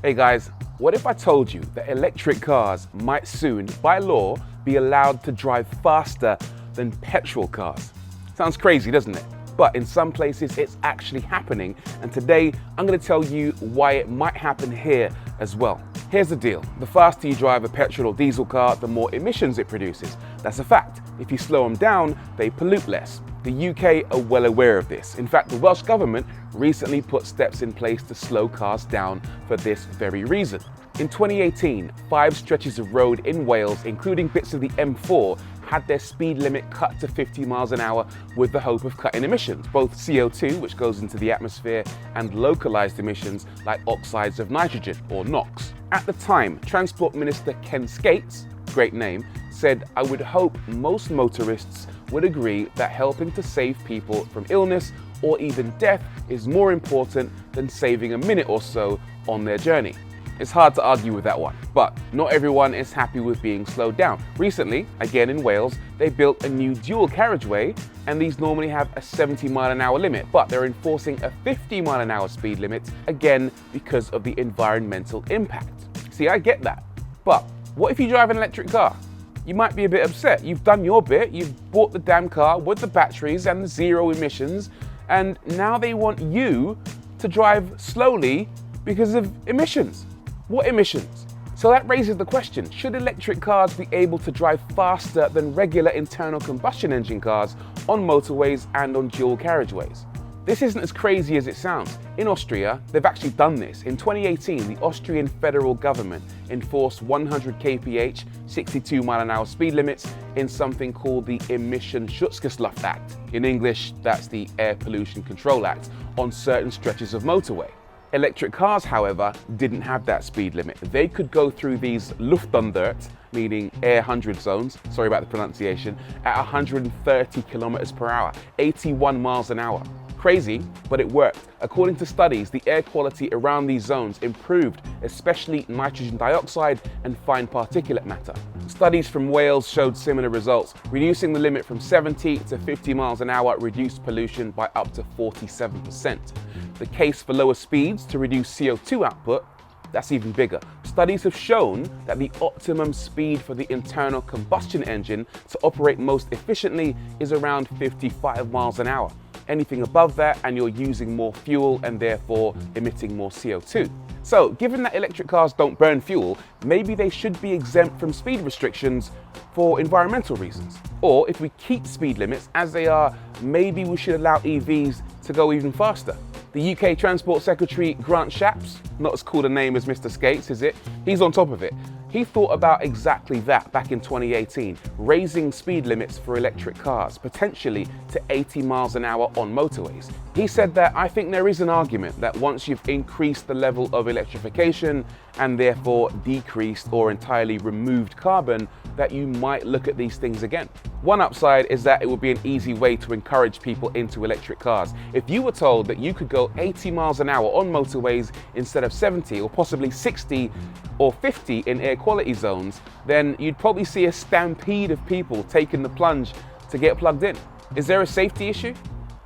Hey guys, what if I told you that electric cars might soon, by law, be allowed to drive faster than petrol cars? Sounds crazy, doesn't it? But in some places it's actually happening, and today I'm going to tell you why it might happen here as well. Here's the deal. The faster you drive a petrol or diesel car, the more emissions it produces. That's a fact. If you slow them down, they pollute less. The UK are well aware of this. In fact, the Welsh government recently put steps in place to slow cars down for this very reason. In 2018, 5 stretches of road in Wales, including bits of the M4, had their speed limit cut to 50 miles an hour with the hope of cutting emissions, both CO2, which goes into the atmosphere, and localized emissions like oxides of nitrogen, or NOx. At the time, Transport Minister Ken Skates, great name, said, "I would hope most motorists would agree that helping to save people from illness or even death is more important than saving a minute or so on their journey." It's hard to argue with that one, but not everyone is happy with being slowed down. Recently, again in Wales, they built a new dual carriageway, and these normally have a 70-mile-an-hour limit, but they're enforcing a 50-mile-an-hour speed limit, again because of the environmental impact. See, I get that, but what if you drive an electric car? You might be a bit upset. You've done your bit, you've bought the damn car with the batteries and the zero emissions, and now they want you to drive slowly because of emissions. What emissions? So that raises the question, should electric cars be able to drive faster than regular internal combustion engine cars on motorways and on dual carriageways? This isn't as crazy as it sounds. In Austria, they've actually done this. In 2018, the Austrian federal government enforced 100 kph, 62-mile-an-hour speed limits in something called the Emissionsschutzgesetz Act. In English, that's the Air Pollution Control Act, on certain stretches of motorway. Electric cars, however, didn't have that speed limit. They could go through these Luftdundert, meaning air 100 zones, sorry about the pronunciation, at 130 kilometers per hour, 81 miles an hour. Crazy, but it worked. According to studies, the air quality around these zones improved, especially nitrogen dioxide and fine particulate matter. Studies from Wales showed similar results. Reducing the limit from 70 to 50 miles an hour reduced pollution by up to 47%. The case for lower speeds to reduce CO2 output, that's even bigger. Studies have shown that the optimum speed for the internal combustion engine to operate most efficiently is around 55 miles an hour. Anything above that and you're using more fuel and therefore emitting more CO2. So, given that electric cars don't burn fuel, maybe they should be exempt from speed restrictions for environmental reasons. Or if we keep speed limits as they are, maybe we should allow EVs to go even faster. The UK Transport Secretary Grant Shapps, not as cool a name as Mr. Skates, is it? He's on top of it. He thought about exactly that back in 2018, raising speed limits for electric cars, potentially to 80 miles an hour on motorways. He said that, "I think there is an argument that once you've increased the level of electrification and therefore decreased or entirely removed carbon, that you might look at these things again." One upside is that it would be an easy way to encourage people into electric cars. If you were told that you could go 80 miles an hour on motorways instead of 70 or possibly 60 or 50 in air quality zones, then you'd probably see a stampede of people taking the plunge to get plugged in. Is there a safety issue?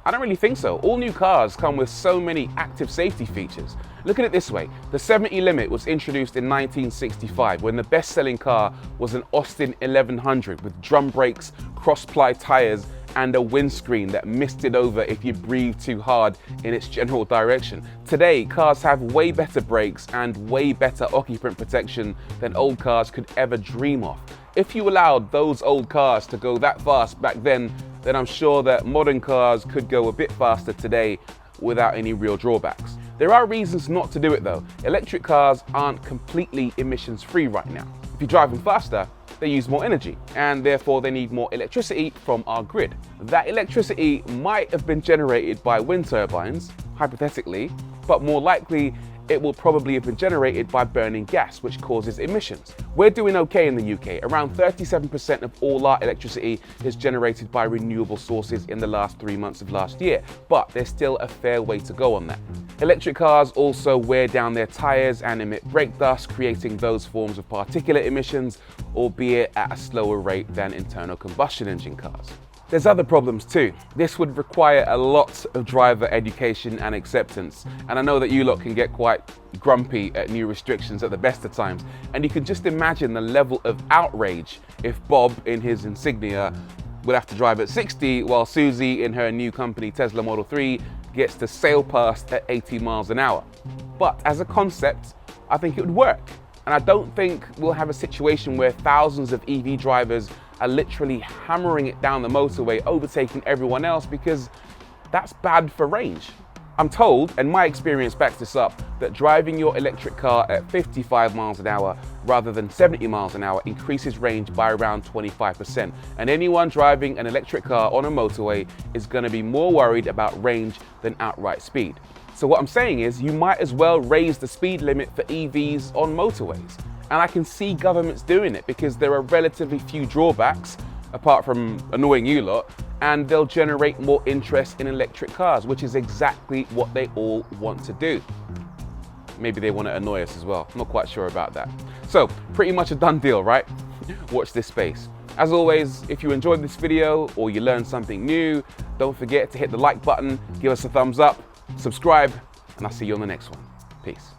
I don't really think so. All new cars come with so many active safety features. Look at it this way. The 70 limit was introduced in 1965 when the best-selling car was an Austin 1100 with drum brakes, cross-ply tires, and a windscreen that misted over if you breathed too hard in its general direction. Today, cars have way better brakes and way better occupant protection than old cars could ever dream of. If you allowed those old cars to go that fast back then I'm sure that modern cars could go a bit faster today without any real drawbacks. There are reasons not to do it though. Electric cars aren't completely emissions free right now. If you drive them faster, they use more energy and therefore they need more electricity from our grid. That electricity might have been generated by wind turbines, hypothetically, but more likely it will probably have been generated by burning gas, which causes emissions. We're doing okay in the UK. Around 37% of all our electricity is generated by renewable sources in the last 3 months of last year, but there's still a fair way to go on that. Electric cars also wear down their tires and emit brake dust, creating those forms of particulate emissions, albeit at a slower rate than internal combustion engine cars. There's other problems too. This would require a lot of driver education and acceptance. And I know that you lot can get quite grumpy at new restrictions at the best of times. And you can just imagine the level of outrage if Bob in his Insignia would have to drive at 60 while Susie in her new company Tesla Model 3 gets to sail past at 80 miles an hour. But as a concept, I think it would work. And I don't think we'll have a situation where thousands of EV drivers are literally hammering it down the motorway, overtaking everyone else, because that's bad for range. I'm told, and my experience backs this up, that driving your electric car at 55 miles an hour rather than 70 miles an hour increases range by around 25%. And anyone driving an electric car on a motorway is going to be more worried about range than outright speed. So what I'm saying is you might as well raise the speed limit for EVs on motorways. And I can see governments doing it because there are relatively few drawbacks, apart from annoying you lot, and they'll generate more interest in electric cars, which is exactly what they all want to do. Maybe they want to annoy us as well. Not quite sure about that. So pretty much a done deal, right? Watch this space. As always, if you enjoyed this video or you learned something new, don't forget to hit the like button, give us a thumbs up, subscribe, and I'll see you on the next one. Peace.